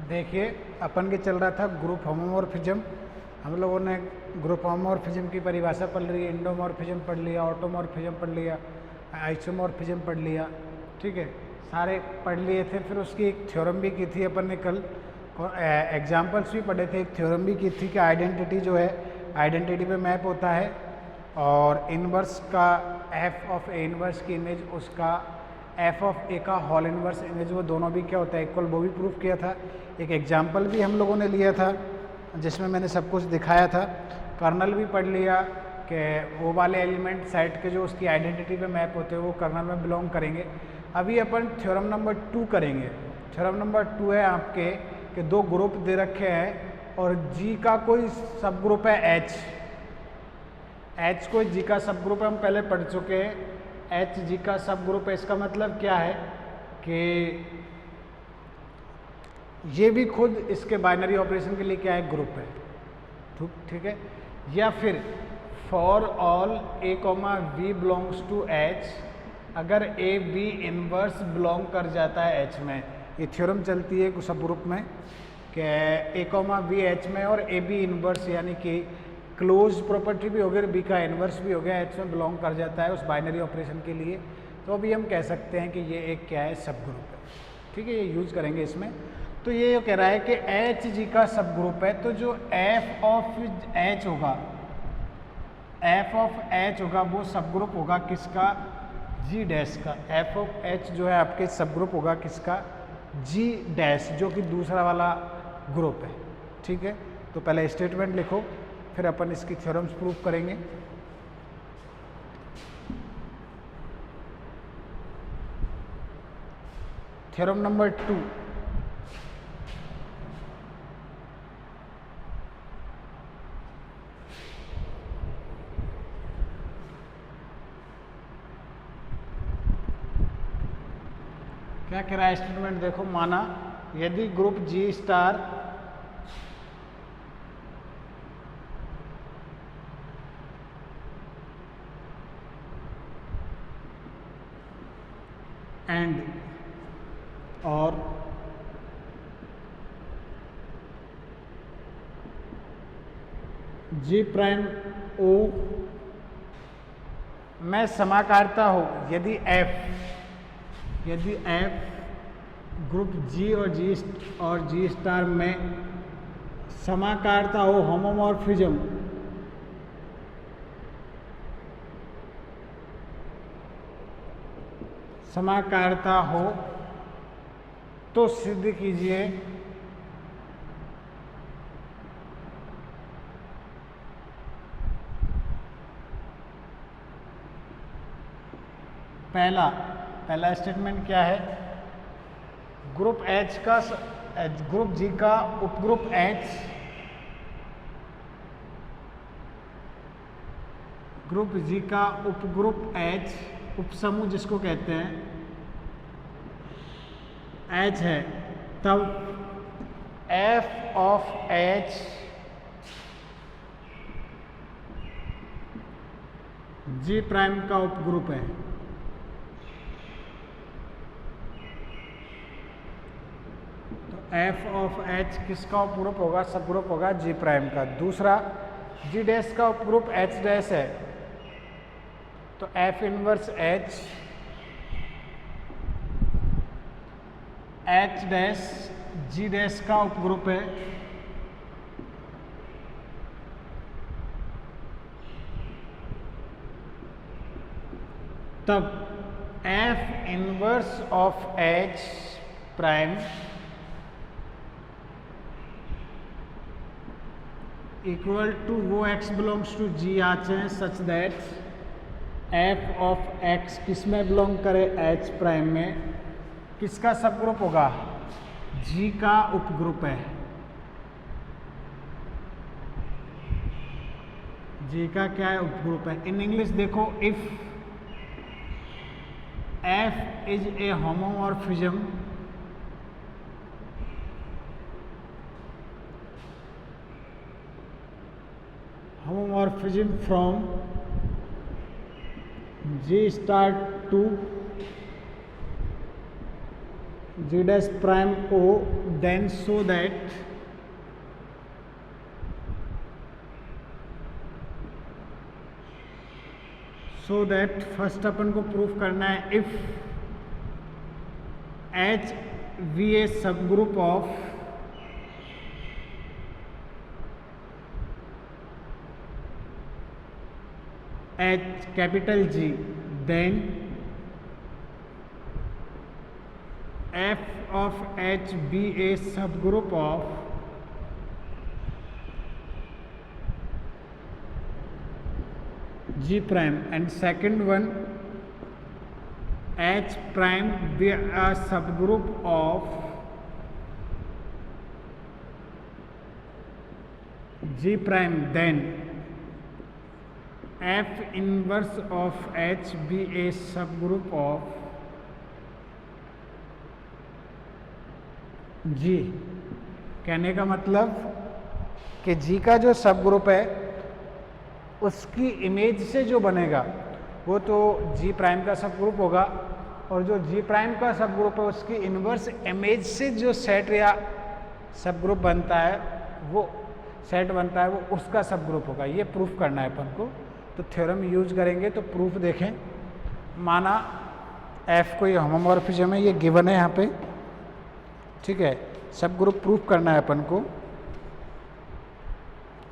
देखिए अपन के चल रहा था ग्रुप होमोमॉर्फिज्म। हम लोगों ने ग्रुप होमोमॉर्फिज्म की परिभाषा पढ़ ली, इंडोमॉर्फिज्म पढ़ लिया, ऑटोमॉर्फिज्म पढ़ लिया, आइसोमॉर्फिज्म पढ़ लिया, ठीक है, सारे पढ़ लिए थे। फिर उसकी एक थ्योरम भी की थी अपन ने कल, एग्जाम्पल्स भी पढ़े थे, एक थ्योरम भी की थी कि आइडेंटिटी जो है आइडेंटिटी पे मैप होता है और इनवर्स का एफ ऑफ ए इनवर्स की इमेज उसका एफ ऑफ ए का होल इनवर्स इमेज, वो दोनों भी क्या होता है इक्वल, वो भी प्रूफ किया था। एक एग्जाम्पल भी हम लोगों ने लिया था जिसमें मैंने सब कुछ दिखाया था। कर्नल भी पढ़ लिया कि वो वाले एलिमेंट सेट के जो उसकी आइडेंटिटी पे मैप होते हैं वो कर्नल में बिलोंग करेंगे। अभी अपन थ्योरम नंबर 2 करेंगे। थ्योरम नंबर 2 है आपके कि दो ग्रुप दे रखे हैं और जी का कोई सब ग्रुप है एच कोई जी का सब ग्रुप है, हम पहले पढ़ चुके हैं। एच जी का सब ग्रुप है, इसका मतलब क्या है कि ये भी खुद इसके बाइनरी ऑपरेशन के लिए क्या है, ग्रुप है, ठीक है। या फिर for all A comma V belongs to H, अगर ए बी इनवर्स बिलोंग कर जाता है एच में, ये थ्योरम चलती है सब ग्रुप में कि ए कॉमा वी एच में और ए बी इनवर्स यानी कि क्लोज प्रॉपर्टी भी हो गया, बी का इनवर्स भी हो गया, एच में बिलोंग कर जाता है उस बाइनरी ऑपरेशन के लिए, तो अभी हम कह सकते हैं कि ये एक क्या है, सब ग्रुप है, ठीक है। ये यूज़ करेंगे इसमें। तो ये कह रहा है कि एच जी का सब ग्रुप है, तो जो एफ ऑफ एच होगा, एफ ऑफ एच होगा वो सब ग्रुप होगा किसका, जी डैश का। एफ ऑफ एच जो है आपके सब ग्रुप होगा किसका, जी डैश, जो कि दूसरा वाला ग्रुप है, ठीक है। तो पहले स्टेटमेंट लिखो, फिर अपन इसकी थ्योरम्स प्रूफ करेंगे। थ्योरम नंबर 2, क्या कह रहा है स्टेटमेंट देखो, माना यदि ग्रुप जी स्टार एंड और जी प्राइम ओ में समाकारता हो, यदि एफ ग्रुप जी और जी स्टार में समाकारता हो, होमोमॉर्फिज्म समाकारता हो, तो सिद्ध कीजिए पहला स्टेटमेंट क्या है, ग्रुप एच का ग्रुप जी का उपग्रुप एच, ग्रुप जी का उपग्रुप एच, उपसमूह जिसको कहते हैं एच है, तब f of H G prime का उपग्रुप है। तो एफ ऑफ एच किसका उपग्रुप होगा, सब ग्रुप होगा जी प्राइम का। दूसरा, जी डैश का उपग्रुप एच डैश है, तो F inverse H dash G dash का उपग्रुप है। तब F inverse of H prime equal to वो एक्स बिलोंग्स टू जी आते हैं such that F of X किस में बिलोंग करे, एच प्राइम में, किसका सब ग्रुप होगा, जी का उपग्रुप है, जी का क्या है, उपग्रुप है। इन इंग्लिश देखो, if F is a homomorphism from G star to G dash prime O, then so that first अपन को प्रूफ करना है if H V a sub group of H capital G, then F of H be a subgroup of G prime, and second one H prime be a subgroup of G prime, then F inverse of H be a subgroup of G। कहने का मतलब कि G का जो सब group है उसकी image से जो बनेगा वो तो G प्राइम का सब ग्रुप होगा, और जो G प्राइम का सब ग्रुप है उसकी इन्वर्स इमेज से जो सेट या सब ग्रुप बनता है वो सेट बनता है वो उसका सब ग्रुप होगा। ये प्रूफ करना है अपन को, तो थ्योरम यूज करेंगे। तो प्रूफ देखें, माना F कोई होमोमॉर्फिज्म है, ये गिवन है यहाँ पे, ठीक है। सब ग्रुप प्रूफ करना है अपन को।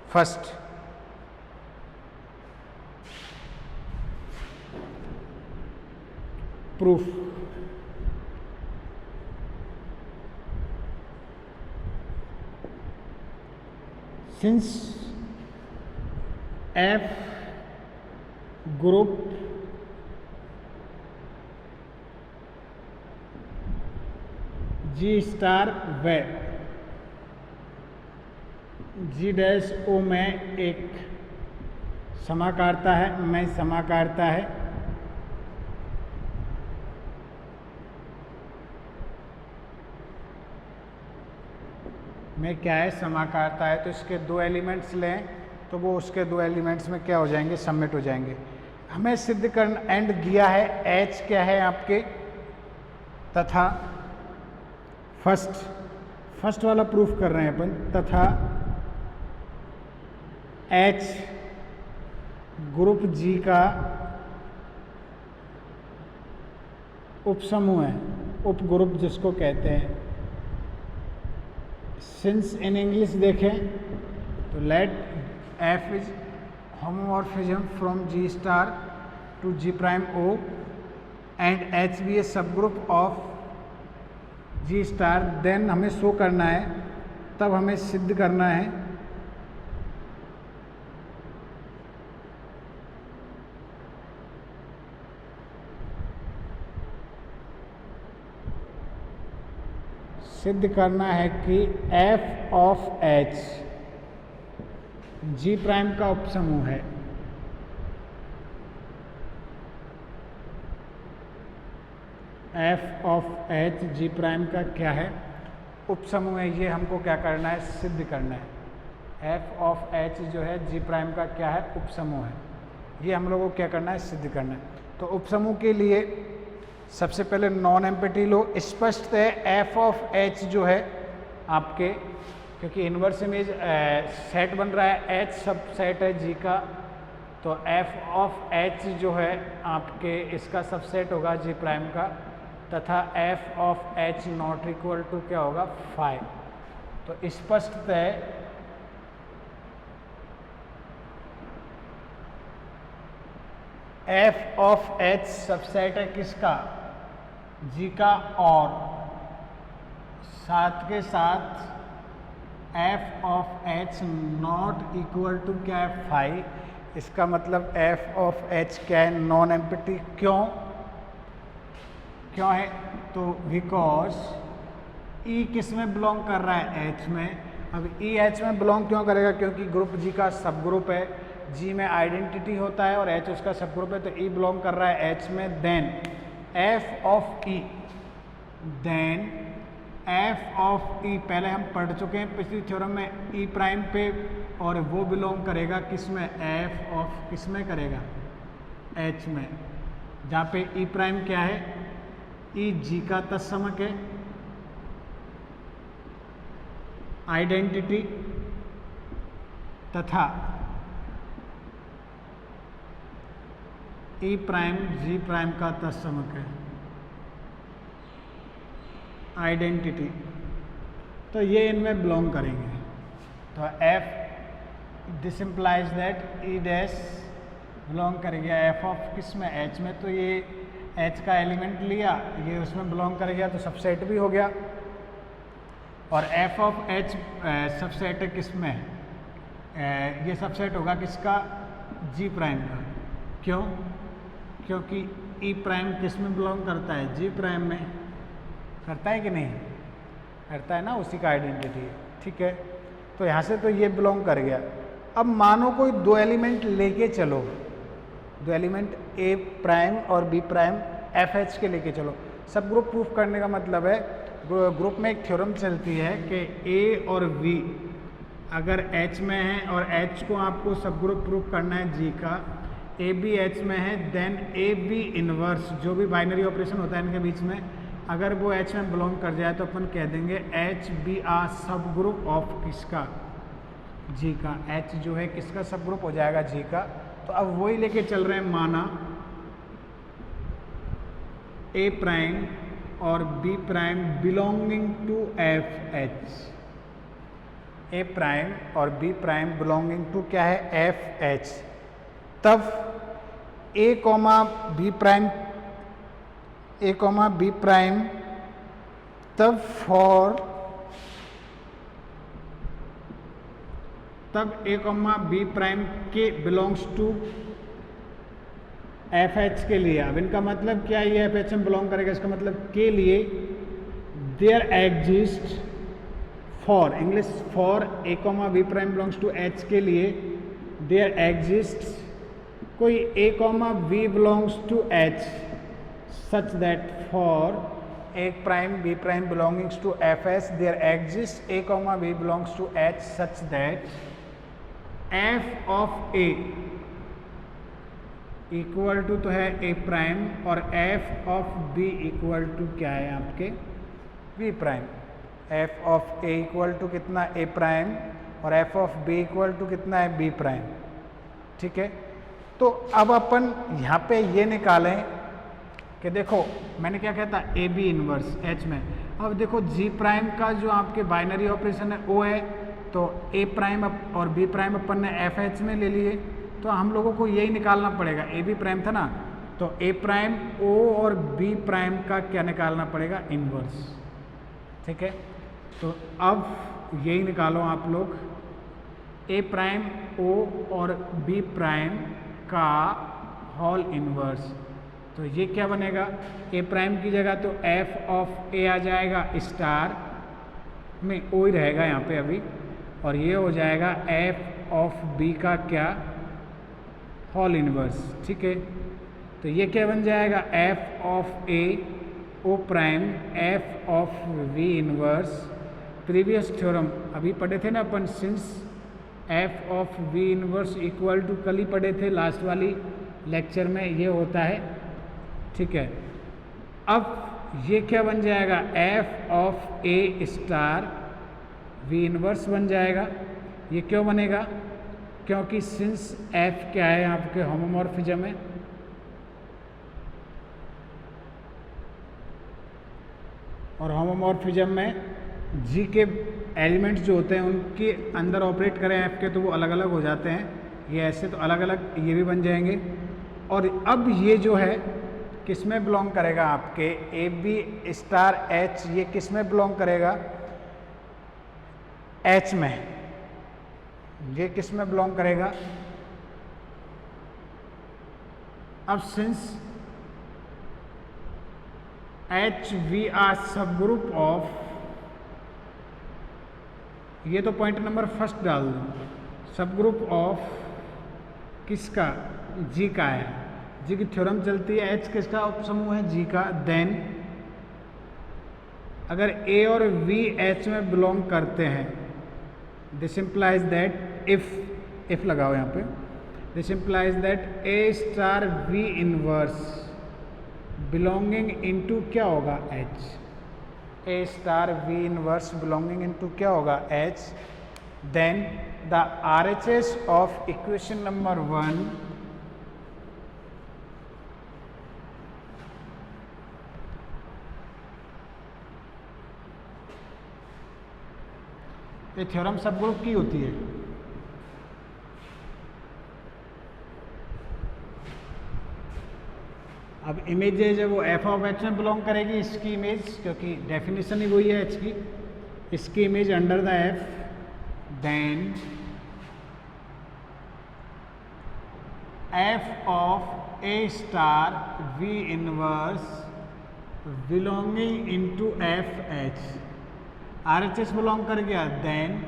First proof, since F group G star व G डैश O में एक समाकारता है, में समाकारता है, में क्या है समाकारता है, तो इसके दो एलिमेंट्स लें तो वो उसके दो एलिमेंट्स में क्या हो जाएंगे, सबमिट हो जाएंगे। हमें सिद्ध करना एंड दिया है H क्या है आपके, तथा फर्स्ट वाला प्रूफ कर रहे हैं अपन, तथा H ग्रुप G का उपसमूह है, उपग्रुप जिसको कहते हैं। सिंस इन इंग्लिश देखें तो let F is homomorphism from G star to G prime O and H भी ए सब group of G star, then हमें शो करना है, तब हमें सिद्ध करना है कि F of H G prime का उपसमूह है। F of H G prime का क्या है, उपसमूह है। ये हमको क्या करना है, सिद्ध करना है। F ऑफ H जो है G प्राइम का क्या है, उपसमूह है। ये हम लोगों को क्या करना है, सिद्ध करना है। तो उपसमूह के लिए सबसे पहले नॉन एम्पिटी लो। स्पष्ट है F ऑफ H जो है आपके, क्योंकि इन्वर्स इमेज सेट बन रहा है, H सब सेट है G का, तो F ऑफ H जो है आपके इसका सबसेट होगा G प्राइम का, तथा F of H not equal to क्या होगा, 5। तो स्पष्ट है F ऑफ H सबसेट है किसका, G का, और साथ के साथ F of H not equal to क्या है, 5। इसका मतलब F ऑफ H क्या है, नॉन एम्पिटी। क्यों है, तो बिकॉज E किस में बिलोंग कर रहा है, H में। अब E H में बिलोंग क्यों करेगा, क्योंकि ग्रुप G का सब ग्रुप है, G में आइडेंटिटी होता है और H उसका सब ग्रुप है, तो E बिलोंग कर रहा है H में। Then F of E, then F of E पहले हम पढ़ चुके हैं पिछली थ्योरम में, E प्राइम पे, और वो बिलोंग करेगा किस में, F ऑफ किस में करेगा, H में, जहाँ पे E प्राइम क्या है, E G का तत्समक है, आइडेंटिटी तथा ई प्राइम जी प्राइम का तत्समक है। आइडेंटिटी तो ये इनमें बिलोंग करेंगे। तो F this implies that E dash belong करेगा एफ ऑफ किस में, एच में। तो ये एच का एलिमेंट लिया, ये उसमें बिलोंग कर गया तो सबसेट भी हो गया। और एफ ऑफ एच सबसेट किस में है, ये सबसेट होगा किसका, जी प्राइम का। क्यों? क्योंकि ई प्राइम किस में बिलोंग करता है, जी प्राइम में। करता है कि नहीं करता है ना, उसी का आइडेंटिटी है। ठीक है, तो यहाँ से तो ये बिलोंग कर गया। अब मानो कोई दो एलिमेंट लेके चलो, दो एलिमेंट ए प्राइम और बी प्राइम एफ एच के लेके चलो। सब ग्रुप प्रूफ करने का मतलब है, ग्रुप में एक थ्योरम चलती है कि ए और वी अगर एच में है और एच को आपको सब ग्रुप प्रूफ करना है जी का, ए बी एच में है, देन ए बी इनवर्स जो भी बाइनरी ऑपरेशन होता है इनके बीच में, अगर वो एच में बिलोंग कर जाए तो अपन कह देंगे एच बी आर सब ग्रुप ऑफ किसका, जी का। एच जो है किसका सब ग्रुप हो जाएगा, जी का। तो अब वही लेके चल रहे हैं, माना ए प्राइम और B prime belonging to F H. A prime और बी प्राइम बिलोंगिंग टू क्या है, एफ एच। तब A comma B prime, A comma B prime, तब ए कॉमा बी प्राइम के बिलोंग्स टू एफ एच के लिए। अब इनका मतलब क्या, ये एफ एच में बिलोंग करेगा, इसका मतलब के लिए there exist for, English for a comma B prime belongs to h के लिए देयर एग्जिस्ट कोई a comma b belongs to h such that for a prime b prime belongings to fs there exists a comma b belongs to h such that f of a equal to तो है a prime और f of b equal to क्या है आपके b prime. f of a equal to कितना, a prime, और f of b equal to कितना है, b प्राइम। ठीक है, तो अब अपन यहाँ पे ये निकालें कि देखो मैंने क्या कहता, ए बी इनवर्स एच में। अब देखो जी प्राइम का जो आपके बाइनरी ऑपरेशन है ओ है, तो ए प्राइम और बी प्राइम अपन ने एफ एच में ले लिए, तो हम लोगों को यही निकालना पड़ेगा। ए बी प्राइम था ना, तो ए प्राइम ओ और बी प्राइम का क्या निकालना पड़ेगा, इनवर्स। ठीक है, तो अब यही निकालो आप लोग, ए प्राइम ओ और बी प्राइम का होल इनवर्स। तो ये क्या बनेगा, ए प्राइम की जगह तो एफ ऑफ ए आ जाएगा, स्टार में ओ ही रहेगा यहाँ पे अभी, और ये हो जाएगा एफ ऑफ बी का क्या, होल इनवर्स। ठीक है, तो ये क्या बन जाएगा, F of A o prime f of v inverse. Previous theorem अभी पढ़े थे ना अपन, since F of v inverse equal to, कल ही पढ़े थे लास्ट वाली लेक्चर में, ये होता है। ठीक है, अब ये क्या बन जाएगा, F of A star we inverse बन जाएगा। ये क्यों बनेगा, क्योंकि सिंस एफ क्या है आपके होमोमॉर्फिज्म है, और होमोमॉर्फिज्म में जी के एलिमेंट्स जो होते हैं उनके अंदर ऑपरेट करें एफ के, तो वो अलग अलग हो जाते हैं। ये ऐसे तो अलग अलग ये भी बन जाएंगे। और अब ये जो है किस में बिलोंग करेगा, आपके ए बी स्टार एच, ये किस में बिलोंग करेगा, एच में। ये किस में बिलोंग करेगा, अब सिंस एच वी आर सब ग्रुप ऑफ, ये तो पॉइंट नंबर फर्स्ट डाल दो, सब ग्रुप ऑफ किसका, जी का है। जी की थ्योरम चलती है, एच किसका उपसमूह है, जी का। देन अगर ए और वी एच में बिलोंग करते हैं, दिस इम्प्लाइज दैट इफ लगाओ यहाँ पे, this implies that A star we inverse belonging into क्या होगा, H. A star we inverse belonging into क्या होगा H, then the RHS of equation number 1 ये थ्योरम सब ग्रुप की होती है। अब इमेज जो वो एफ ऑफ एच में बिलोंग करेगी, इसकी इमेज, क्योंकि डेफिनेशन ही वही है एच की, इसकी image under the F, then F of A star we inverse belonging into F H, RHS belong कर गया, देन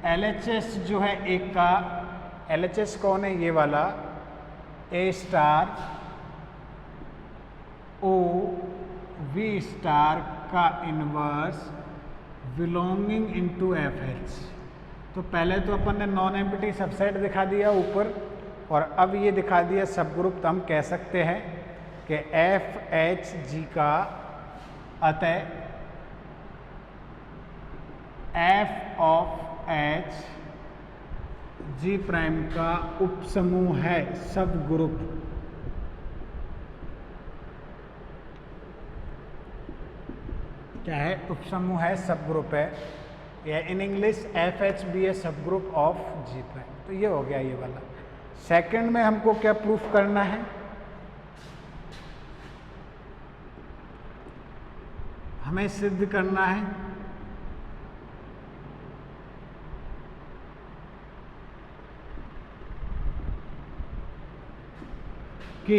LHS जो है एक का, LHS कौन है ये वाला, ए स्टार ओ वी स्टार का inverse belonging into F H. तो पहले तो अपन ने नॉन एम्प्टी सबसेट दिखा दिया ऊपर, और अब ये दिखा दिया सब ग्रुप। तो हम कह सकते हैं कि एफ एच जी का अतः F of H G prime का उपसमूह है सब ग्रुप। क्या है? उपसमूह है, सब ग्रुप है, या in English f h be a सब ग्रुप ऑफ जी प्राइम। तो ये हो गया ये वाला। सेकंड में हमको क्या प्रूफ करना है? हमें सिद्ध करना है कि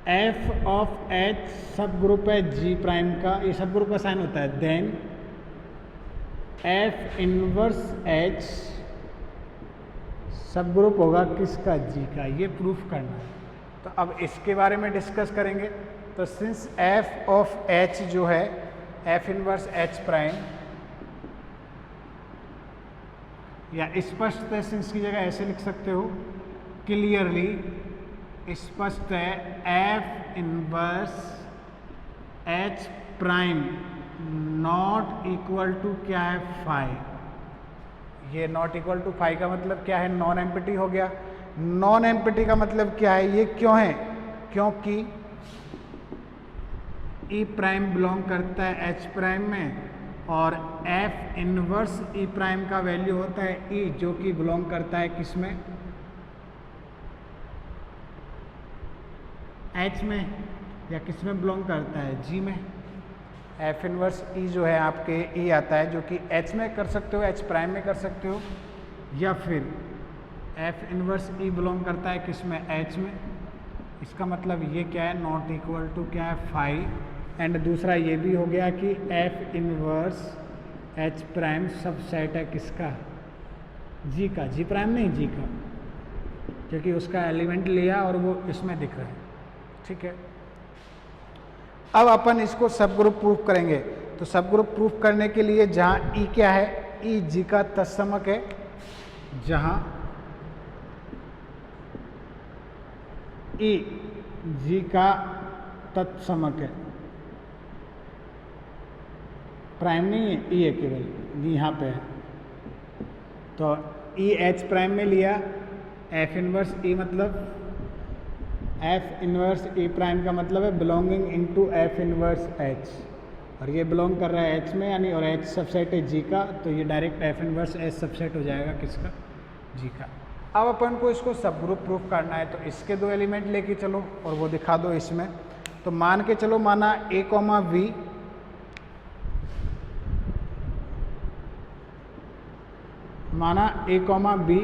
एफ ऑफ एच सब ग्रुप है जी प्राइम का, ये सब ग्रुप का साइन होता है, देन एफ इनवर्स एच सब ग्रुप होगा किसका? जी का। ये प्रूफ करना है। तो अब इसके बारे में डिस्कस करेंगे। तो सिंस एफ ऑफ एच जो है एफ इनवर्स एच प्राइम, या स्पष्ट है, सिंस की जगह ऐसे लिख सकते हो, क्लियरली स्पष्ट है, F inverse H prime not equal to क्या है? फाइव। ये नॉट इक्वल टू फाइव का मतलब क्या है? नॉन एम्प्टी हो गया। नॉन एम्प्टी का मतलब क्या है? ये क्यों है? क्योंकि ई प्राइम बिलोंग करता है एच प्राइम में, और एफ इनवर्स ई प्राइम का वैल्यू होता है ई, जो कि बिलोंग करता है किस में? एच में। या किस में बिलोंग करता है? जी में। एफ इनवर्स ई जो है आपके ई आता है, जो कि एच में कर सकते हो, एच प्राइम में कर सकते हो, या फिर एफ इनवर्स ई बिलोंग करता है किस में? एच में। इसका मतलब ये क्या है? नॉट इक्वल टू क्या है? फाइव। एंड दूसरा ये भी हो गया कि एफ इनवर्स एच प्राइम सब सेट है किसका? जी का। जी प्राइम नहीं, जी का, क्योंकि उसका एलिमेंट लिया और वो इसमें दिख रहा है। ठीक है। अब अपन इसको सब ग्रुप प्रूफ करेंगे। तो सब ग्रुप प्रूफ करने के लिए जहाँ ई क्या है? ई जी का तत्समक है। जहाँ ई जी का तत्समक है, प्राइम नहीं है, ई है केवल, यहाँ पे है। तो ई एच प्राइम में लिया, एफ इनवर्स ई मतलब एफ इनवर्स ई प्राइम का मतलब है belonging into f inverse H, और ये बिलोंग कर रहा है एच में, यानी और एच सबसेट है जी का, तो ये direct F inverse H subset हो जाएगा किसका? जी का। अब अपन को इसको सब ग्रुप प्रूफ करना है। तो इसके दो एलिमेंट लेके चलो और वो दिखा दो इसमें। तो मान के चलो, माना ए कॉमा वी, माना a comma b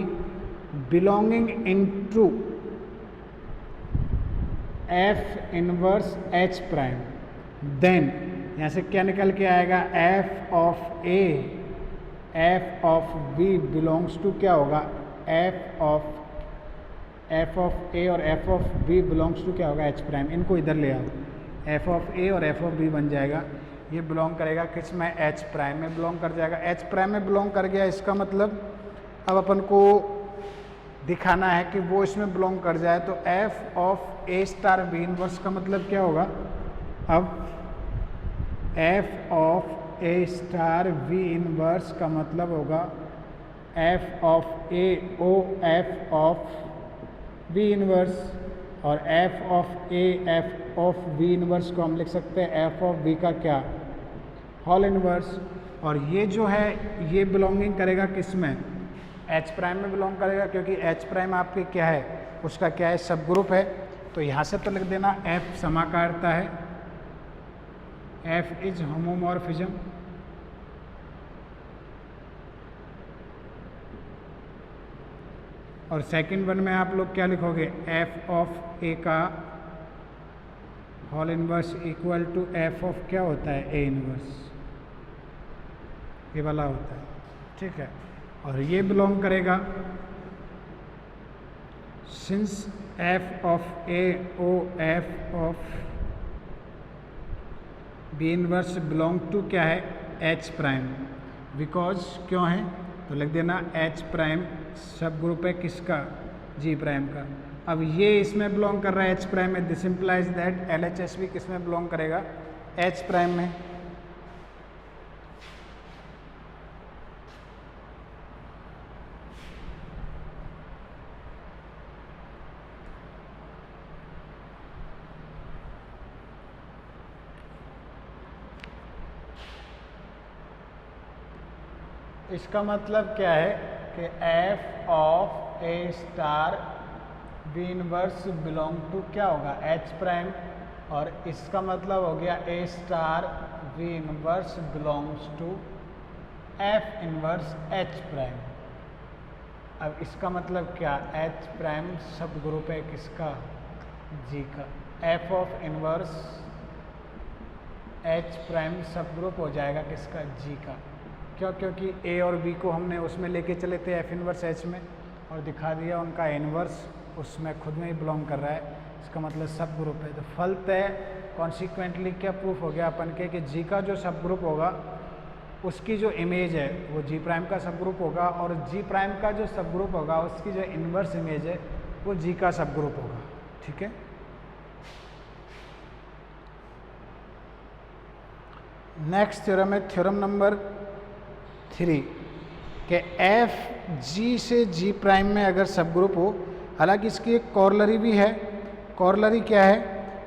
belonging into f inverse H prime, then यहाँ से क्या निकल के आएगा? F of a f of b belongs to क्या होगा? एफ ऑफ ए और F of b belongs to क्या होगा? H prime. इनको इधर ले आओ, एफ ऑफ ए और एफ ऑफ बी बन जाएगा। ये बिलोंग करेगा किस में? एच प्राइम में बिलोंग कर जाएगा। एच प्राइम में बिलोंग कर गया, इसका मतलब अब अपन को दिखाना है कि वो इसमें बिलोंग कर जाए। तो F of A star b inverse का मतलब क्या होगा? अब f of A star we inverse का मतलब होगा F of A O F of v inverse, और F of a f of v inverse को हम लिख सकते हैं एफ ऑफ वी का क्या, होल इनवर्स। और ये जो है ये बिलोंगिंग करेगा किस में, एच प्राइम में बिलोंग करेगा, क्योंकि एच प्राइम आपके क्या है, उसका क्या है, सब ग्रुप है। तो यहाँ से तो लिख देना एफ समाकारता है, एफ इज होमोमॉर्फिज्म, और सेकंड वन में आप लोग क्या लिखोगे, एफ ऑफ ए का whole inverse equal to F of क्या होता है, ए इनवर्स, ये वाला होता है, ठीक है। और ये बिलोंग करेगा since F of A O F of B inverse belong to क्या है, एच प्राइम, बिकॉज क्यों है, तो लिख देना एच प्राइम सब ग्रुप है किसका, जी प्राइम का। अब ये इसमें बिलोंग कर रहा है एच प्राइम में, this implies that L H S भी किस में बिलोंग करेगा, एच प्राइम में। इसका मतलब क्या है कि f of A star b inverse belong to क्या होगा, एच प्राइम, और इसका मतलब हो गया a star b inverse belongs to f inverse H prime. अब इसका मतलब क्या, एच प्राइम सब ग्रुप है किसका, जी का, F of inverse H prime सब ग्रुप हो जाएगा किसका, जी का। क्यों, क्योंकि ए और बी को हमने उसमें लेके चले थे एफ इनवर्स एच में, और दिखा दिया उनका इनवर्स उसमें खुद में ही बिलोंग कर रहा है, इसका मतलब सब ग्रुप है। तो फलतः कॉन्सिक्वेंटली क्या प्रूफ हो गया अपन के कि जी का जो सब ग्रुप होगा उसकी जो इमेज है वो जी प्राइम का सब ग्रुप होगा, और जी प्राइम का जो सब ग्रुप होगा उसकी जो इनवर्स इमेज है वो जी का सब ग्रुप होगा, ठीक है। नेक्स्ट थ्योरम है थ्योरम नंबर 3 कि एफ जी से जी प्राइम में अगर सब ग्रुप हो, हालांकि इसकी एक कॉरलरी भी है। कॉरलरी क्या है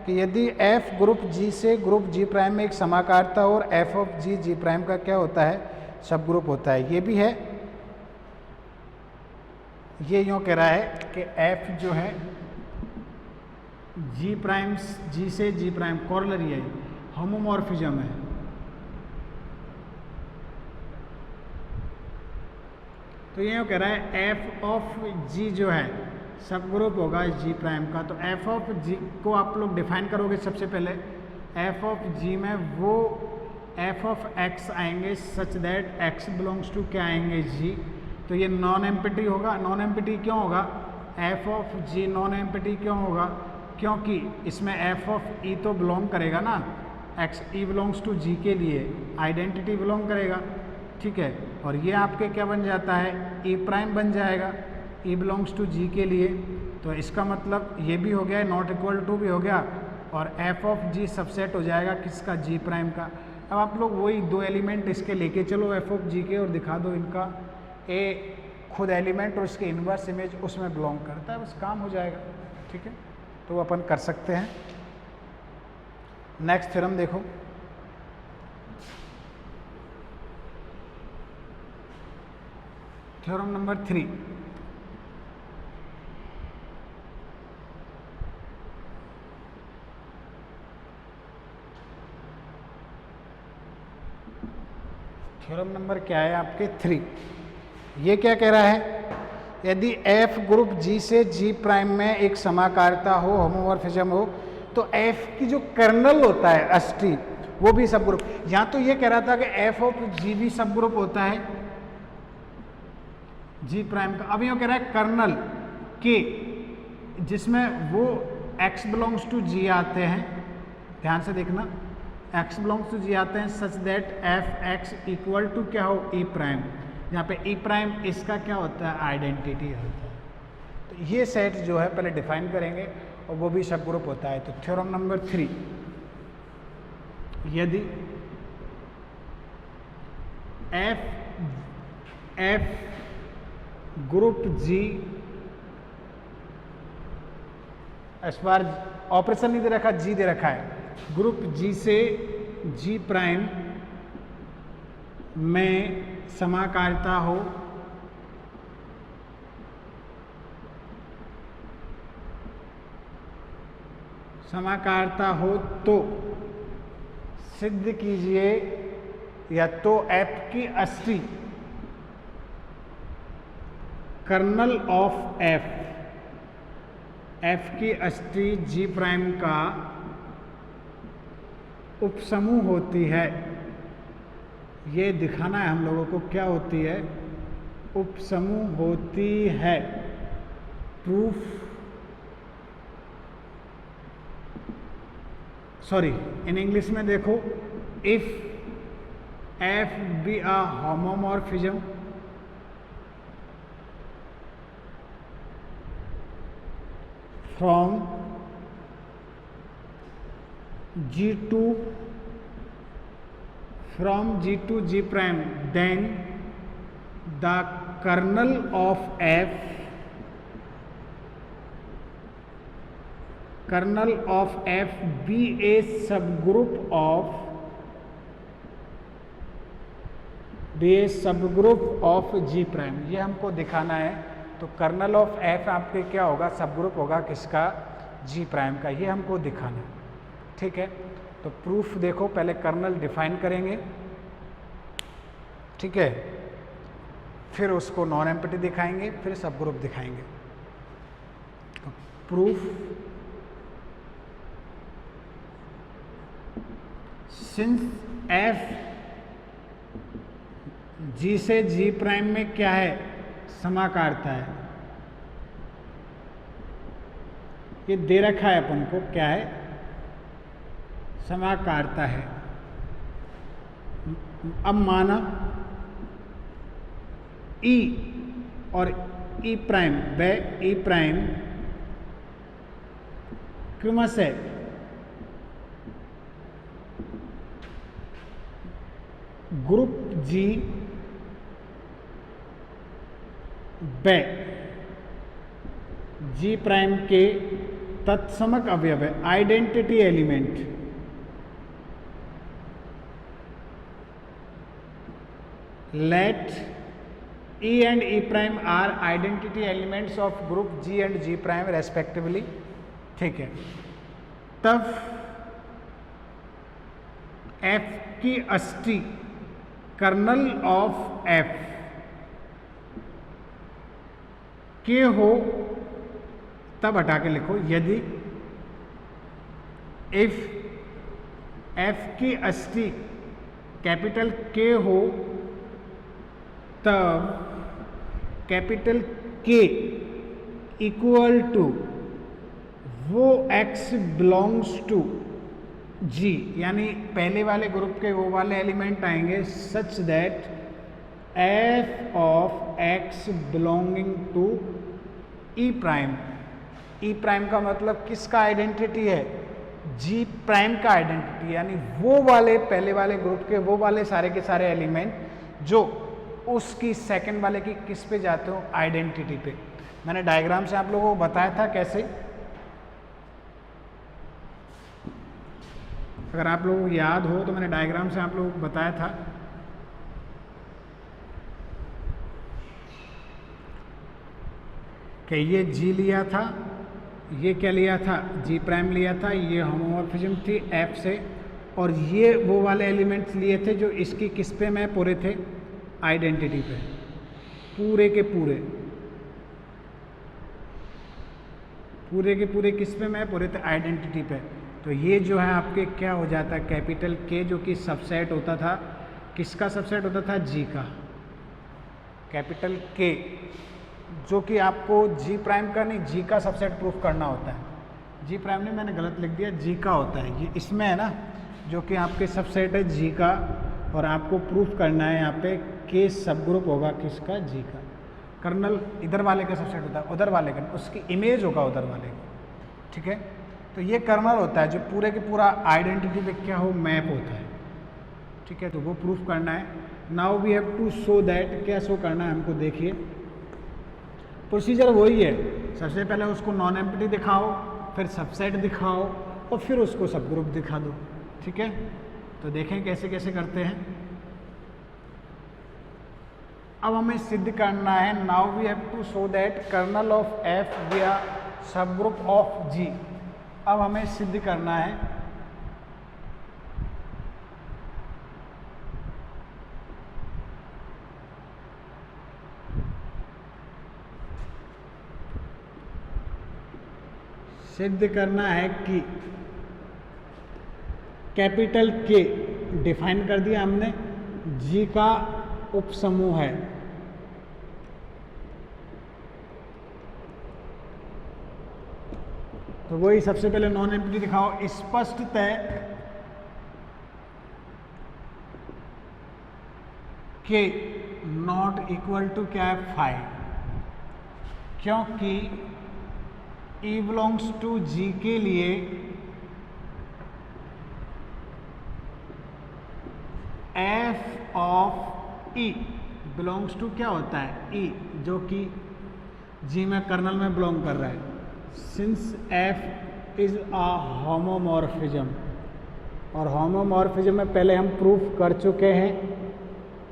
कि यदि एफ ग्रुप जी से ग्रुप जी प्राइम में एक समाकारता हो और F of G G prime का क्या होता है, सब ग्रुप होता है, ये भी है। ये यूँ कह रहा है कि एफ जो है जी प्राइम जी से जी प्राइम, कॉरलरी है, होमोमॉर्फिज्म है। तो ये कह रहा है एफ ऑफ जी जो है सब ग्रुप होगा जी प्राइम का। तो एफ ऑफ जी को आप लोग डिफाइन करोगे सबसे पहले, एफ ऑफ जी में वो एफ ऑफ एक्स आएंगे such that X belongs to क्या आएंगे, जी। तो ये नॉन एम्पिटी होगा। नॉन एम्पिटी क्यों होगा, F of G non empty क्यों होगा, क्योंकि इसमें एफ ऑफ ई तो बिलोंग करेगा ना, एक्स ई बिलोंग्स टू जी के लिए आइडेंटिटी बिलोंग करेगा, ठीक है। और ये आपके क्या बन जाता है, ई प्राइम बन जाएगा, ई बिलोंग्स टू जी के लिए। तो इसका मतलब ये भी हो गया, नॉट इक्वल टू भी हो गया, और एफ ऑफ जी सबसेट हो जाएगा किसका, जी प्राइम का। अब आप लोग वही दो एलिमेंट इसके लेके चलो एफ ऑफ जी के और दिखा दो इनका ए खुद एलिमेंट और इसके इन्वर्स इमेज उसमें बिलोंग करता है, बस काम हो जाएगा, ठीक है। तो अपन कर सकते हैं। नेक्स्ट थ्योरम देखो, थ्योरम नंबर 3। थ्योरम नंबर क्या है आपके 3। ये क्या कह रहा है, यदि एफ ग्रुप जी से जी प्राइम में एक समाकारता हो, होमोमॉर्फिज्म हो, तो एफ की जो कर्नल होता है अष्टी वो भी सब ग्रुप। यहाँ तो ये कह रहा था कि एफ ऑफ जी भी सब ग्रुप होता है जी प्राइम का। अब ये कह रहा है कर्नल के जिसमें वो एक्स बिलोंग्स टू जी आते हैं, ध्यान से देखना, एक्स बिलोंग्स टू जी आते हैं such that F X equal to क्या हो, ई प्राइम। यहाँ पे ई प्राइम इसका क्या होता है, आइडेंटिटी होता है। तो ये सेट जो है पहले डिफाइन करेंगे और वो भी सब ग्रुप होता है। तो थ्योरम नंबर 3, यदि एफ ग्रुप जी, इस बार ऑपरेशन नहीं दे रखा, जी दे रखा है, ग्रुप जी से जी प्राइम में समाकारिता हो तो सिद्ध कीजिए, या तो एफ की अष्टी कर्नल ऑफ एफ की अष्टी जी प्राइम का उपसमूह होती है। ये दिखाना है हम लोगों को क्या होती है, उपसमूह होती है। प्रूफ, सॉरी इन इंग्लिश में देखो, if F be a homomorphism from G2 G prime, then the kernel of F be a subgroup of G prime। ये हमको दिखाना है। तो कर्नल ऑफ एफ आपके क्या होगा, सबग्रुप होगा किसका, जी प्राइम का। ये हमको दिखाना है, ठीक है। तो प्रूफ देखो, पहले कर्नल डिफाइन करेंगे, ठीक है, फिर उसको नॉन एम्प्टी दिखाएंगे, फिर सब ग्रुप दिखाएंगे। तो प्रूफ, सिंस एफ जी से जी प्राइम में क्या है, समाकारिता है। ये दे रखा है अपन को, क्या है, समाकारिता है। अब माना ई और ई प्राइम व ई प्राइम क्रमशः ग्रुप जी व जी प्राइम के तत्समक अवयव है, identity element. Let E and E prime are identity elements of group G and G prime respectively, ठीक है। तब F की अष्टी कर्नल ऑफ F के हो, तब हटा के लिखो, यदि इफ F की अष्टी कैपिटल K हो, तब कैपिटल के इक्वल टू वो x बिलोंग्स टू G, यानी पहले वाले ग्रुप के वो वाले एलिमेंट आएंगे such that f of x belonging to E prime. E prime का मतलब किसका आइडेंटिटी है, G प्राइम का आइडेंटिटी, यानी वो वाले पहले वाले ग्रुप के वो वाले सारे के सारे एलिमेंट जो उसकी सेकंड वाले की किस पे जाते हो, आइडेंटिटी पे। मैंने डायग्राम से आप लोगों को बताया था कैसे, अगर आप लोगों को याद हो तो मैंने डायग्राम से आप लोगों को बताया था। कि ये जी लिया था, ये क्या लिया था, जी प्राइम लिया था, ये होमोमॉर्फिज्म थी एफ से, और ये वो वाले एलिमेंट्स लिए थे जो इसकी किस पे मैप हो रहे थे, आइडेंटिटी पे, पूरे के पूरे किस पे मैप हो रहे थे, आइडेंटिटी पे। तो ये जो है आपके क्या हो जाता है, कैपिटल के जो कि सबसेट होता था, किसका सबसेट होता था, जी का। कैपिटल के जो कि आपको जी प्राइम का नहीं, जी का सबसेट प्रूफ करना होता है। जी प्राइम नहीं, मैंने गलत लिख दिया, जी का होता है, ये इसमें है ना, जो कि आपके सबसेट है जी का, और आपको प्रूफ करना है यहाँ पे के सब ग्रुप होगा किसका, जी का। कर्नल इधर वाले का सबसेट होता है, उधर वाले का, उसकी इमेज होगा उधर वाले का, ठीक है। तो ये कर्नल होता है जो पूरे के पूरा आइडेंटिटी पे क्या हो, मैप होता है, ठीक है, तो वो प्रूफ करना है। Now we have to show that, क्या शो करना है हमको, देखिए प्रोसीजर वही है। सबसे पहले उसको नॉन एम्प्टी दिखाओ, फिर सबसेट दिखाओ और फिर उसको सब ग्रुप दिखा दो। ठीक है, तो देखें कैसे कैसे करते हैं। अब हमें सिद्ध करना है, now we have to show that kernel of F via सब ग्रुप ऑफ जी। अब हमें सिद्ध करना है कि कैपिटल के डिफाइन कर दिया हमने, जी का उपसमूह है। तो वही सबसे पहले नॉन एम्प्टी दिखाओ। स्पष्टतः के नॉट इक्वल टू क्या है 5, क्योंकि E बिलोंग्स टू G के लिए F of E belongs to क्या होता है E, जो कि G में कर्नल में बिलोंग कर रहा है। Since F is a homomorphism, और होमोमॉर्फिज्म में पहले हम प्रूफ कर चुके हैं।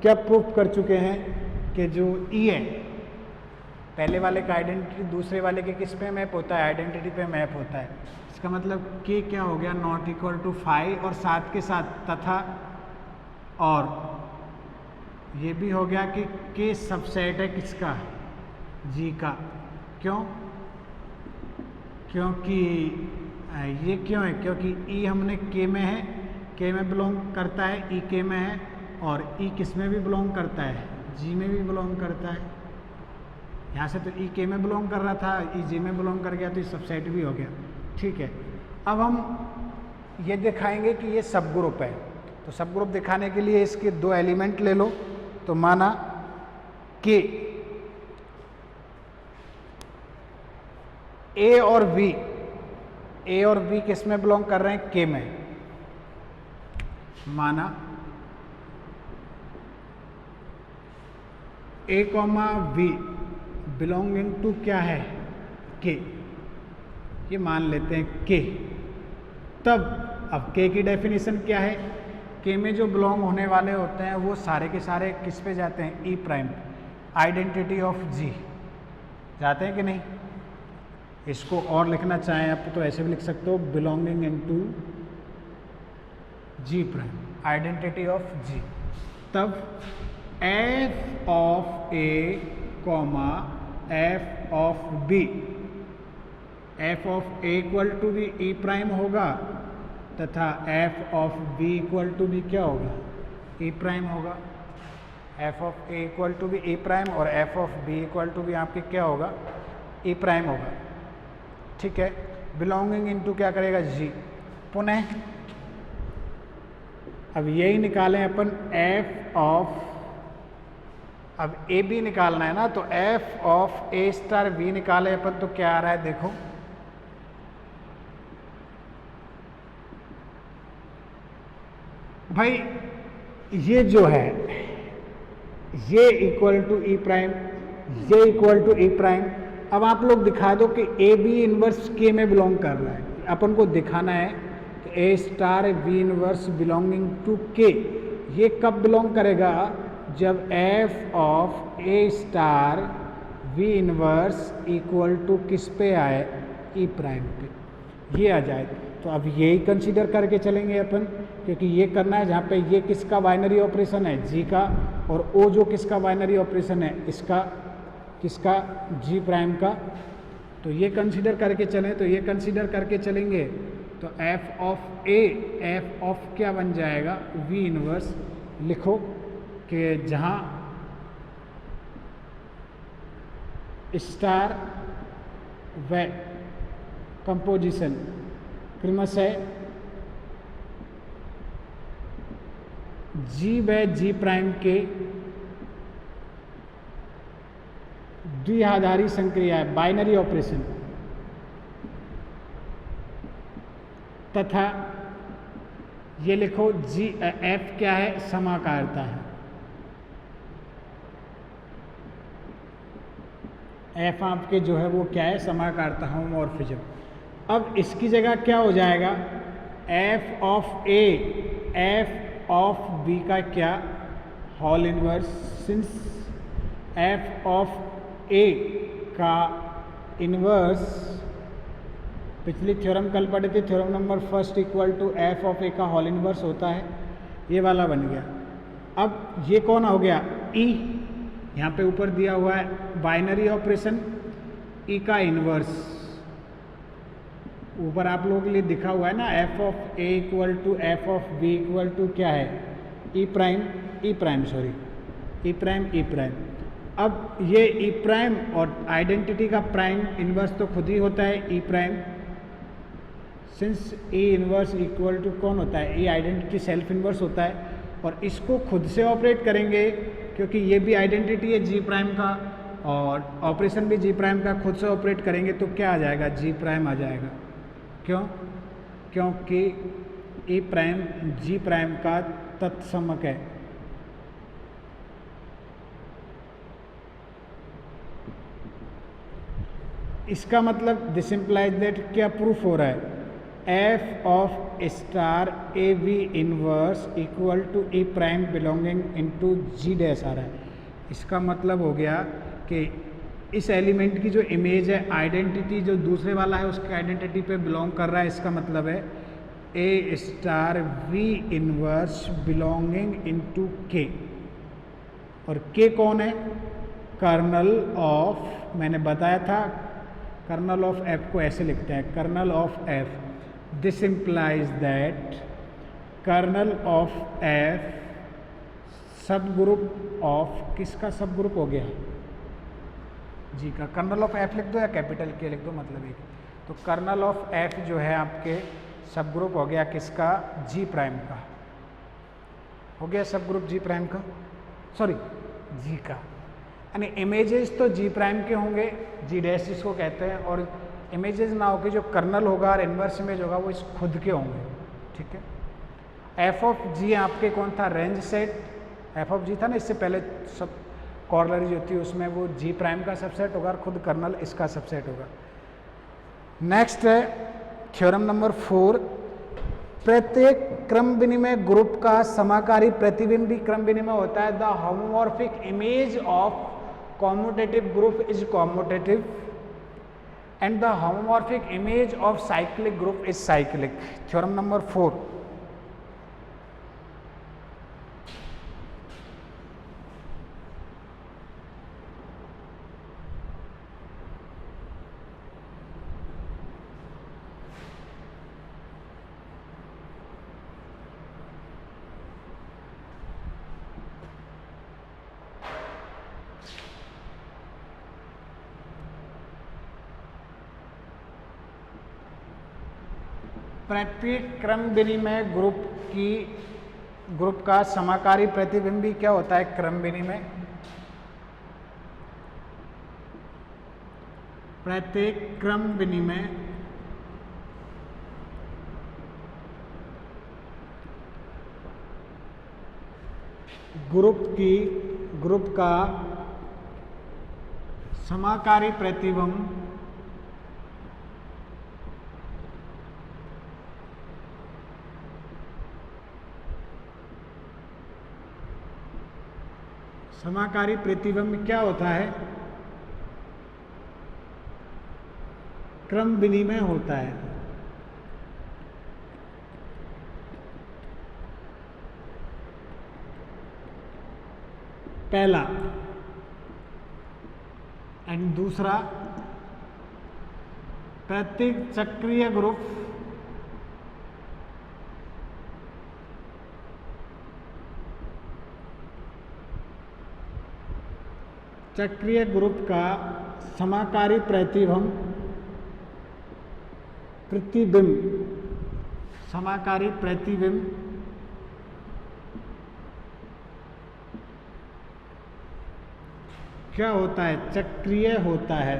क्या प्रूफ कर चुके हैं कि जो E है पहले वाले का आइडेंटिटी दूसरे वाले के किस पे मैप होता है, आइडेंटिटी पे मैप होता है। इसका मतलब के क्या हो गया, नॉट इक्वल टू 5, और साथ के साथ तथा, और ये भी हो गया कि के सबसेट है किसका, जी का। क्यों, क्योंकि ये क्यों है, क्योंकि ई हमने के में है, के में बिलोंग करता है, ई के में है, और ई किस में भी बिलोंग करता है, जी में भी बिलोंग करता है। यहाँ से तो ई के में बिलोंग कर रहा था, ई जी में बिलोंग कर गया, तो ये सबसेट भी हो गया। ठीक है, अब हम ये दिखाएंगे कि ये सब ग्रुप है। तो सब ग्रुप दिखाने के लिए इसके दो एलिमेंट ले लो। तो माना कि ए और बी किस में बिलोंग कर रहे हैं, के में। माना a comma we belonging to क्या है, के, ये मान लेते हैं के। तब अब के की डेफिनेशन क्या है, के में जो बिलोंग होने वाले होते हैं वो सारे के सारे किस पे जाते हैं, ई प्राइम, आइडेंटिटी ऑफ जी जाते हैं कि नहीं। इसको और लिखना चाहें आप तो ऐसे भी लिख सकते हो, belonging into g prime, identity of g. तब f of a comma f of b, f of a equal to be e prime होगा, तथा f of b equal to be क्या होगा, ई प्राइम होगा। F of a equal to be e prime और F of b equal to be आपके क्या होगा, e prime होगा। ठीक है, बिलोंगिंग इनटू क्या करेगा, जी। पुनः अब यही निकालें अपन एफ ऑफ, अब ए बी निकालना है ना, तो F of A star B निकाले अपन, तो क्या आ रहा है देखो, भाई ये जो है ये इक्वल टू ई प्राइम, ये इक्वल टू ई प्राइम। अब आप लोग दिखा दो कि ए बी इनवर्स के में बिलोंग कर रहा है। अपन को दिखाना है कि a star b inverse belonging to k, ये कब बिलोंग करेगा, जब f of A star we inverse equal to किस पे आए, ई प्राइम पे, ये आ जाए। तो अब यही कंसीडर करके चलेंगे अपन, क्योंकि ये करना है जहाँ पे ये किसका बाइनरी ऑपरेशन है, जी का, और ओ जो किसका बाइनरी ऑपरेशन है, इसका, किसका, जी प्राइम का। तो ये कंसीडर करके चलें, तो ये कंसीडर करके चलेंगे तो F of a, f of क्या बन जाएगा, वी इनवर्स। लिखो कि जहाँ स्टार व कंपोजिशन क्रमशः जी व जी प्राइम के द्विआधारी संक्रिया है, बाइनरी ऑपरेशन, तथा ये लिखो जी एफ क्या है, समाकारता है। एफ आपके जो है वो क्या है, समाकारता, होमोमॉर्फिज्म। अब इसकी जगह क्या हो जाएगा, F of a f of b का क्या, whole inverse. Since F of ए का इनवर्स, पिछली थ्योरम कल पढ़े थे, theorem number first equal to F of ए का होल इनवर्स होता है, ये वाला बन गया। अब ये कौन हो गया, ई, यहाँ पे ऊपर दिया हुआ है बाइनरी ऑपरेशन, ई का इनवर्स ऊपर आप लोगों के लिए दिखा हुआ है ना, f of a equal to F of b equal to क्या है, e prime, e prime sorry, e prime e prime. अब ये ई प्राइम और आइडेंटिटी का प्राइम इनवर्स तो खुद ही होता है e prime, since a inverse equal to कौन होता है, ए आइडेंटिटी सेल्फ इनवर्स होता है, और इसको खुद से ऑपरेट करेंगे क्योंकि ये भी आइडेंटिटी है जी प्राइम का और ऑपरेशन भी जी प्राइम का, खुद से ऑपरेट करेंगे तो क्या आ जाएगा, जी प्राइम आ जाएगा। क्यों, क्योंकि ए प्राइम जी प्राइम का तत्समक है। इसका मतलब दिस इम्प्लाइज दैट क्या प्रूफ हो रहा है, f of star a v inverse equal to a prime belonging into g dash आ रहा है। इसका मतलब हो गया कि इस एलिमेंट की जो इमेज है, आइडेंटिटी जो दूसरे वाला है उसकी आइडेंटिटी पे बिलोंग कर रहा है, इसका मतलब है a star we inverse belonging into k, और के कौन है, कर्नल ऑफ, मैंने बताया था कर्नल ऑफ एफ को ऐसे लिखते हैं, kernel of F. This implies that kernel of F सब ग्रुप ऑफ, किसका सब ग्रुप हो गया, जी का। कर्नल ऑफ एफ लिख दो या कैपिटल के लिख दो, मतलब एक। तो कर्नल ऑफ एफ जो है आपके सब ग्रुप हो गया किसका, जी प्राइम का हो गया, सब ग्रुप जी प्राइम का, सॉरी जी का। यानी इमेजेस तो जी प्राइम के होंगे, जी डैश जिसको कहते हैं, और इमेजेस ना होके जो कर्नल होगा और इनवर्स इमेज होगा वो इस खुद के होंगे, ठीक है। एफ ऑफ जी आपके कौन था, रेंज सेट, एफ ऑफ जी था ना, इससे पहले सब कॉर्नरी जो थी उसमें वो जी प्राइम का सबसेट होगा और खुद कर्नल इसका सबसेट होगा। नेक्स्ट है थ्योरम नंबर 4, प्रत्येक क्रम विनिमय ग्रुप का समाकारी प्रतिबिंबी क्रम विनिमय होता है। The homomorphic image of commutative group is commutative and the homomorphic image of cyclic group is cyclic. Theorem number 4. प्रत्येक क्रम विनिमय ग्रुप का समाकारी प्रतिबिंबी क्या होता है, क्रम विनिमय। प्रत्येक क्रम विनिमय ग्रुप का समाकारी प्रतिबिंब समाकारी प्रतिबिंब क्या होता है, क्रम विनिमय होता है। पहला, एंड दूसरा, प्रत्येक चक्रीय ग्रुप का समाकारी समाकारी प्रतिबिंब क्या होता है, चक्रीय होता है।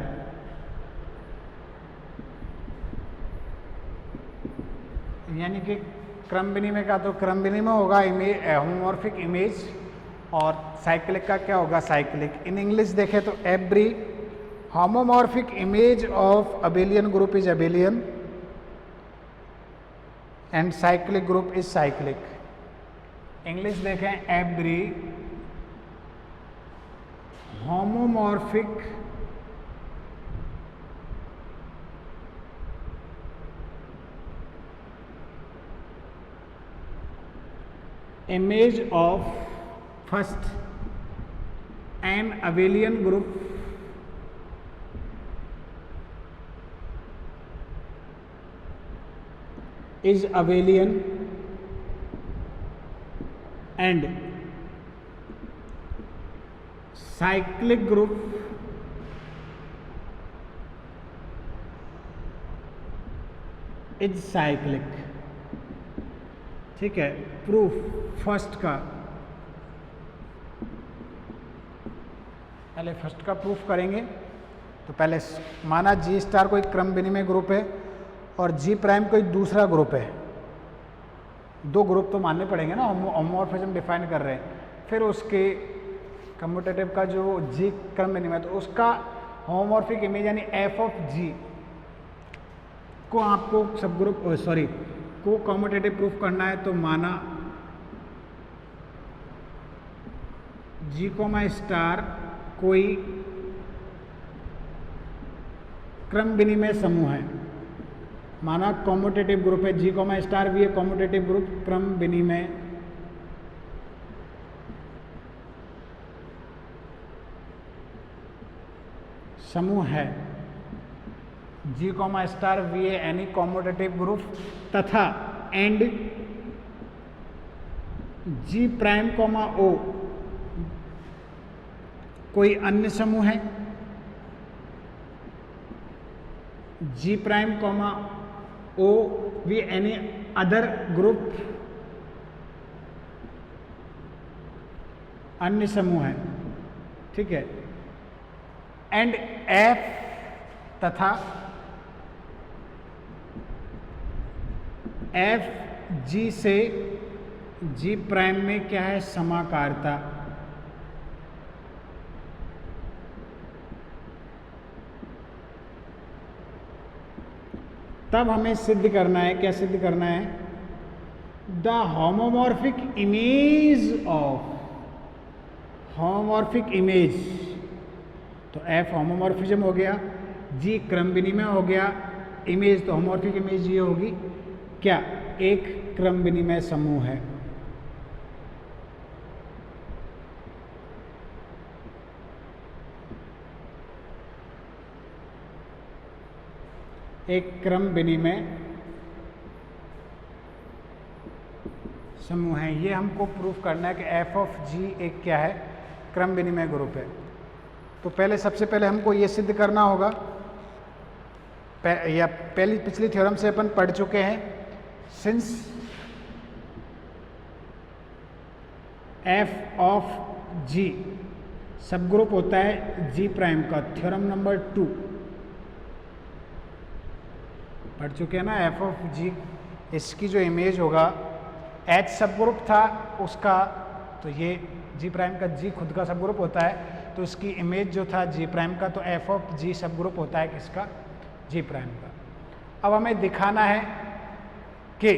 यानी कि क्रम विनिमय का तो क्रम विनिमय होगा होमोमॉर्फिक इमेज, और साइक्लिक का क्या होगा, साइक्लिक। इन इंग्लिश देखें तो every homomorphic image of abelian group is abelian and cyclic group is cyclic. English देखें, every homomorphic image of first an abelian group is abelian and cyclic group is cyclic। ठीक है, proof first का, पहले first का proof करेंगे। तो पहले माना जी स्टार कोई क्रम विनिमय ग्रुप है और जी प्राइम कोई दूसरा ग्रुप है। दो ग्रुप तो मानने पड़ेंगे ना, होमोमॉर्फिज्म डिफाइन कर रहे हैं। फिर उसके कम्यूटेटिव का जो जी क्रम विनिमय, तो उसका होमोमॉर्फिक इमेज यानी एफ ऑफ जी को आपको सब ग्रुप को कम्यूटेटिव प्रूफ करना है। तो माना जी कोमा स्टार कोई क्रम विनिमय समूह है, माना कम्यूटेटिव ग्रुप है, जी कोमा स्टार भी है कम्यूटेटिव ग्रुप, क्रम विनिमय समूह है। G comma star v a any commutative group तथा and g prime comma o कोई अन्य समूह है, g prime comma o v any other group अन्य समूह है। ठीक है, एंड एफ तथा एफ जी से जी प्राइम में क्या है, समाकारता। तब हमें सिद्ध करना है, क्या सिद्ध करना है, the homomorphic image of homomorphic image. तो एफ होमोमॉर्फिज्म हो गया, जी क्रम विनिमय हो गया, इमेज तो होमोमॉर्फिक इमेज ये होगी क्या, एक क्रम विनिमय समूह है। एक क्रम विनिमय समूह है। ये हमको प्रूफ करना है कि एफ ऑफ जी एक क्या है, क्रम विनिमय ग्रुप है। तो पहले सबसे पहले हमको ये सिद्ध करना होगा, या पिछली थ्योरम से अपन पढ़ चुके हैं, सिंस एफ ऑफ जी सब ग्रुप होता है जी प्राइम का, थ्योरम नंबर 2 पढ़ चुके हैं ना। एफ ऑफ जी इसकी जो इमेज होगा, एच सब ग्रुप था उसका, तो ये जी प्राइम का जी खुद का सब ग्रुप होता है, तो इसकी इमेज जो था जी प्राइम का, तो एफ ऑफ जी सब ग्रुप होता है किसका, जी प्राइम का। अब हमें दिखाना है कि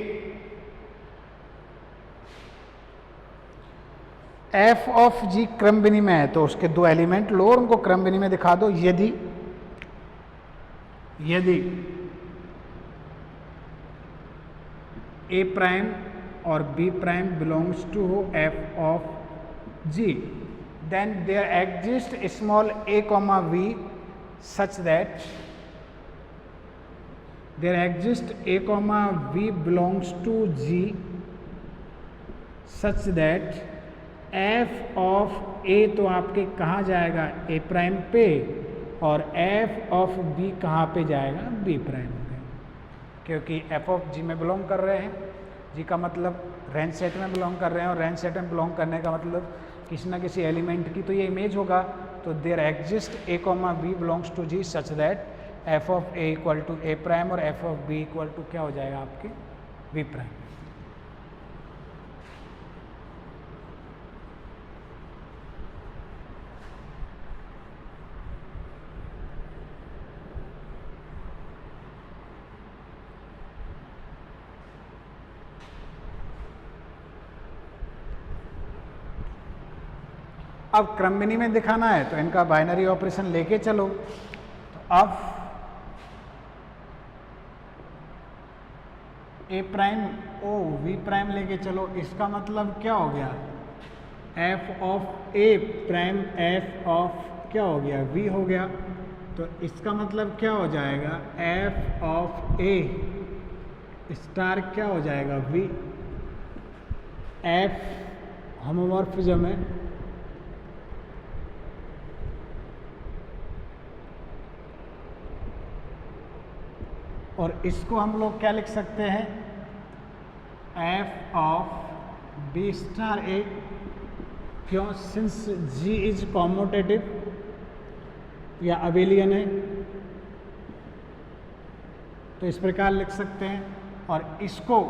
एफ ऑफ जी क्रम विनिमय है, तो उसके दो एलिमेंट लो और उनको क्रम विनिमय दिखा दो। यदि ए प्राइम और B prime belongs to F of G, then there exists small a comma v such that there exists a comma v belongs to g such that f of a तो आपके कहाँ जाएगा, a prime पे, और f of b कहाँ पे जाएगा, b prime पे, क्योंकि f of g में बिलोंग कर रहे हैं। g का मतलब रेंज सेट में बिलोंग कर रहे हैं, और रेंज सेट में बिलोंग करने का मतलब किसी ना किसी एलिमेंट की तो ये इमेज होगा। तो there exist a comma b belongs to g such that F of a equal to a prime और F of b equal to क्या हो जाएगा आपके वी प्राइम। अब क्रमबिनी में दिखाना है तो इनका बाइनरी ऑपरेशन लेके चलो। तो अब ए प्राइम ओ वी प्राइम लेके चलो, इसका मतलब क्या हो गया, F of A prime f of क्या हो गया, वी हो गया। तो इसका मतलब क्या हो जाएगा, एफ ऑफ ए स्टार क्या हो जाएगा, वी। एफ होमोमॉर्फिज्म है, और इसको हम लोग क्या लिख सकते हैं, एफ ऑफ बी स्टार ए। क्यों, सिंस जी इज कॉम्यूटेटिव या अबेलियन है, तो इस प्रकार लिख सकते हैं। और इसको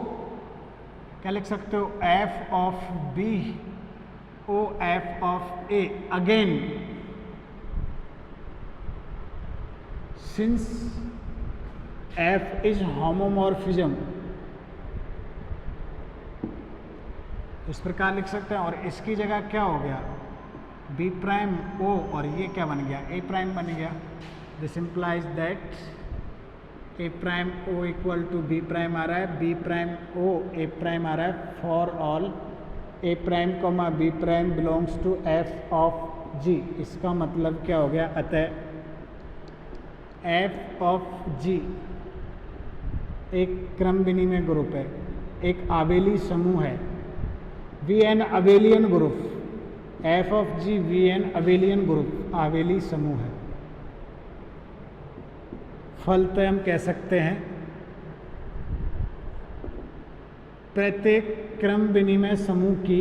क्या लिख सकते हो, F of B O F of A. Again since F is homomorphism, इस प्रकार लिख सकते हैं। और इसकी जगह क्या हो गया, बी प्राइम ओ, और ये क्या बन गया, ए प्राइम बन गया। This implies that a prime o equal to b prime आ रहा है, b prime o a prime आ रहा है, for all a prime comma B prime belongs to F of g. इसका मतलब क्या हो गया, अतः एफ ऑफ जी एक क्रम विनिमय ग्रुप है, एक आबेली समूह है, be an abelian group, f of g be an abelian group आबेली समूह है। फलतः हम कह सकते हैं प्रत्येक क्रम विनिमय समूह की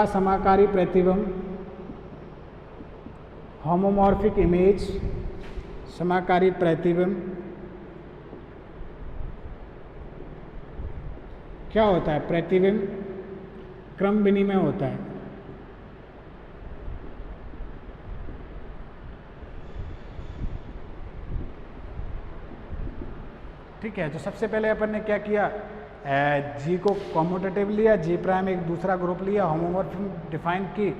समाकारी प्रतिबिंब होमोमॉर्फिक इमेज, समाकारी प्रतिबिंब क्या होता है, प्रतिबिंब क्रम विनिमय होता है। ठीक है, तो सबसे पहले अपन ने क्या किया, जी को कॉम्यूटेटिव लिया, जी प्राइम एक दूसरा ग्रुप लिया, होमोमॉर्फिक डिफाइन की।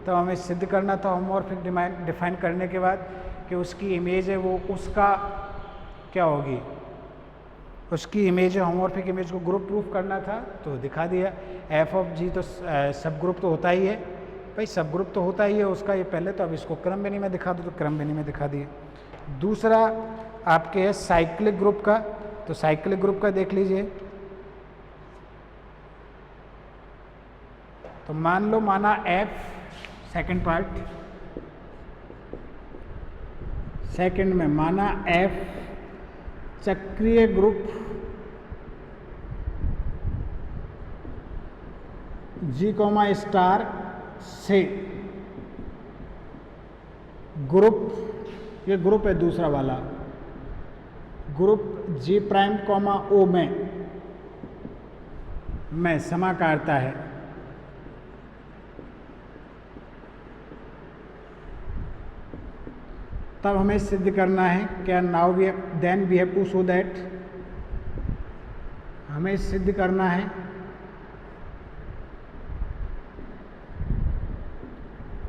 तो हमें सिद्ध करना था होमोमॉर्फिक डिफाइन करने के बाद कि उसकी इमेज है वो उसका क्या होगी, उसकी इमेज है, होमोमॉर्फिक इमेज को ग्रुप प्रूफ करना था तो दिखा दिया। एफ ऑफ जी तो सब ग्रुप तो होता ही है भाई, सब ग्रुप तो होता ही है उसका ये पहले, तो अब इसको क्रम विनिमय दिखा दो, तो क्रम विनिमय दिखा दिए। दूसरा आपके है साइक्लिक ग्रुप का, तो साइक्लिक ग्रुप का देख लीजिए। तो मान लो, माना एफ, सेकंड पार्ट, सेकंड में माना एफ चक्रीय ग्रुप जी कॉमा स्टार से ग्रुप, ये ग्रुप है दूसरा वाला, group G prime comma O में समाकारता है। तब हमें सिद्ध करना है क्या, now we then we have to show that, हमें सिद्ध करना है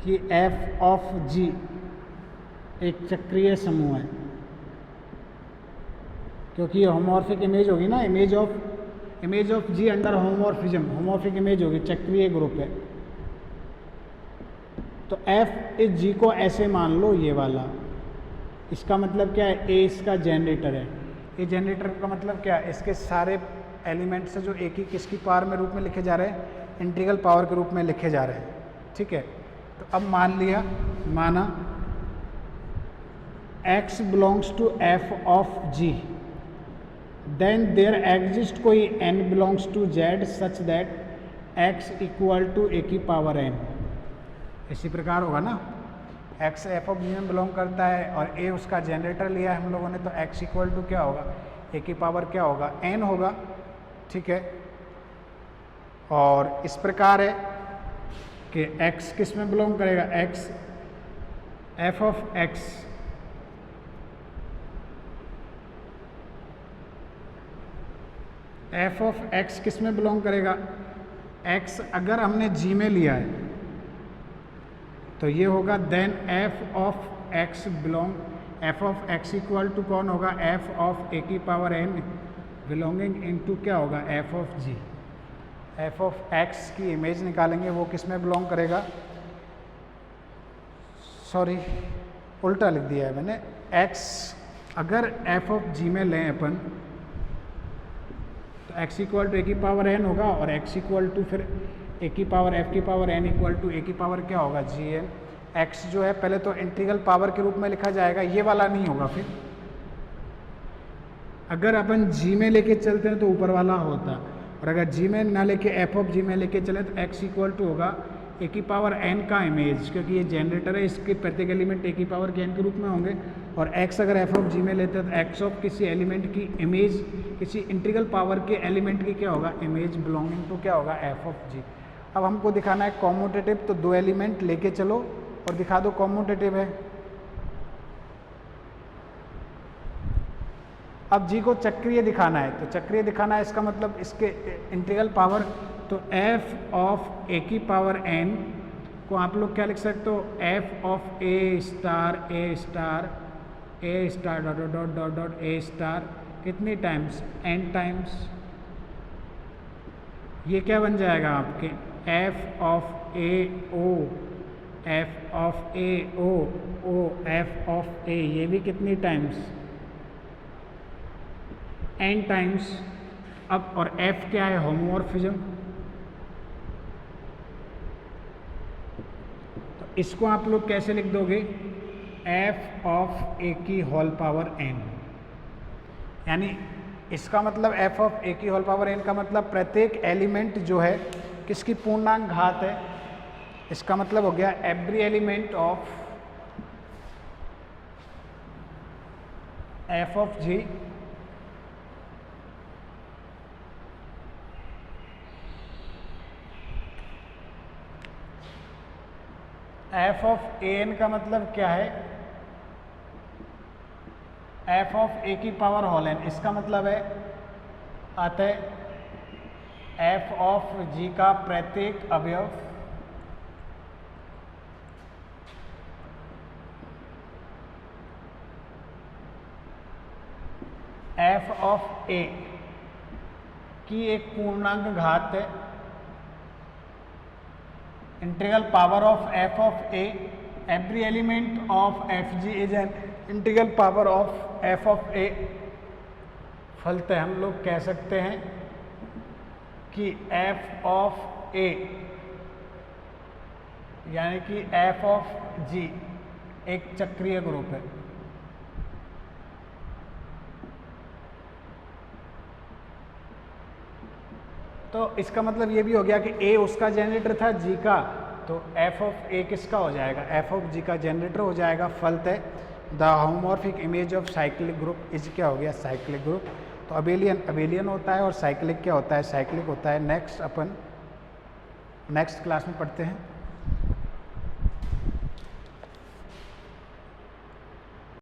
कि एफ ऑफ जी एक चक्रीय समूह है, क्योंकि ये होमोमॉर्फिक इमेज होगी ना, image of G under homomorphism, homomorphic image होगी, चक्रीय ग्रुप है। तो एफ इस जी को ऐसे मान लो, ये वाला, इसका मतलब क्या है, ए इसका जनरेटर है। ए जनरेटर का मतलब क्या है, इसके सारे एलिमेंट्स जो एक ही किसकी पावर में रूप में लिखे जा रहे हैं, इंटीग्रल पावर के रूप में लिखे जा रहे हैं। ठीक है, तो अब मान लिया, माना x belongs to f of g, then there exist कोई n belongs to z such that x equal to a की पावर n। इसी प्रकार होगा ना, x f ऑफ g में बिलोंग करता है और a उसका जनरेटर लिया है हम लोगों ने, तो x इक्वल टू क्या होगा, a की पावर क्या होगा, n होगा। ठीक है, और इस प्रकार है कि x किस में बिलोंग करेगा, x f of x F of X किस में बिलोंग करेगा, एक्स अगर हमने जी में लिया है तो ये होगा then F of X belong, F of X equal to कौन होगा, एफ ऑफ ए की पावर एन बिलोंगिंग इनटू क्या होगा, F of G. F of X की इमेज निकालेंगे, वो किस में बिलोंग करेगा, सॉरी उल्टा लिख दिया है मैंने, एक्स अगर एफ ऑफ जी में लें अपन तो एक्स इक्वल टू ए की पावर एन होगा और एक्स इक्वल टू फिर ए की पावर एफ की पावर एन इक्वल टू ए की पावर क्या होगा, जी एन। एक्स जो है पहले तो इंटीग्रल पावर के रूप में लिखा जाएगा, ये वाला नहीं होगा, फिर अगर अपन जी में लेके चलते हैं तो ऊपर वाला होता, और अगर जी में ना लेके एफ ऑफ जी में लेके चले तो एक्स इक्वल टू होगा ए की पावर एन का इमेज, क्योंकि ये जनरेटर है, इसके प्रत्येक एलिमेंट ए की पावर के एन के रूप में होंगे, और एक्स अगर एफ ऑफ जी में लेते हैं तो एक्स ऑफ किसी एलिमेंट की इमेज, किसी इंटीग्रल पावर के एलिमेंट की क्या होगा, इमेज बिलोंगिंग टू क्या होगा, एफ ऑफ जी। अब हमको दिखाना है कॉम्यूटेटिव, तो दो एलिमेंट लेके चलो और दिखा दो कॉम्यूटेटिव है। अब जी को चक्रीय दिखाना है, तो चक्रीय दिखाना है इसका मतलब इसके इंटीग्रल पावर, तो एफ ऑफ ए की पावर एन को आप लोग क्या लिख सकते हो, F of A star dot dot dot dot a star कितनी टाइम्स, एन टाइम्स, ये क्या बन जाएगा आपके f of A O, F of A o o F of a, ये भी कितनी टाइम्स, एन टाइम्स। अब और एफ क्या है, होमोमॉर्फिज्म, तो इसको आप लोग कैसे लिख दोगे, एफ ऑफ ए की होल पावर एन, यानी इसका मतलब एफ ऑफ ए की होल पावर एन का मतलब प्रत्येक एलिमेंट जो है किसकी पूर्णांक घात है, इसका मतलब हो गया every element of F of G F of A N का मतलब क्या है, एफ ऑफ ए की पावर होल एन, इसका मतलब है आता है एफ ऑफ जी का प्रत्येक अवयव एफ ऑफ ए की एक पूर्णांक घात है, integral power of F of a, every element of f g is an integral power of F of a. फलतः हम लोग कह सकते हैं कि एफ ऑफ ए यानी कि एफ ऑफ जी एक चक्रीय ग्रुप है। तो इसका मतलब ये भी हो गया कि ए उसका जनरेटर था जी का, तो एफ ऑफ ए किसका हो जाएगा, एफ ऑफ जी का जनरेटर हो जाएगा। फलतः the homomorphic image of cyclic group is क्या हो गया, साइक्लिक ग्रुप। तो अबेलियन होता है और साइक्लिक क्या होता है, साइक्लिक होता है। नेक्स्ट अपन नेक्स्ट क्लास में पढ़ते हैं।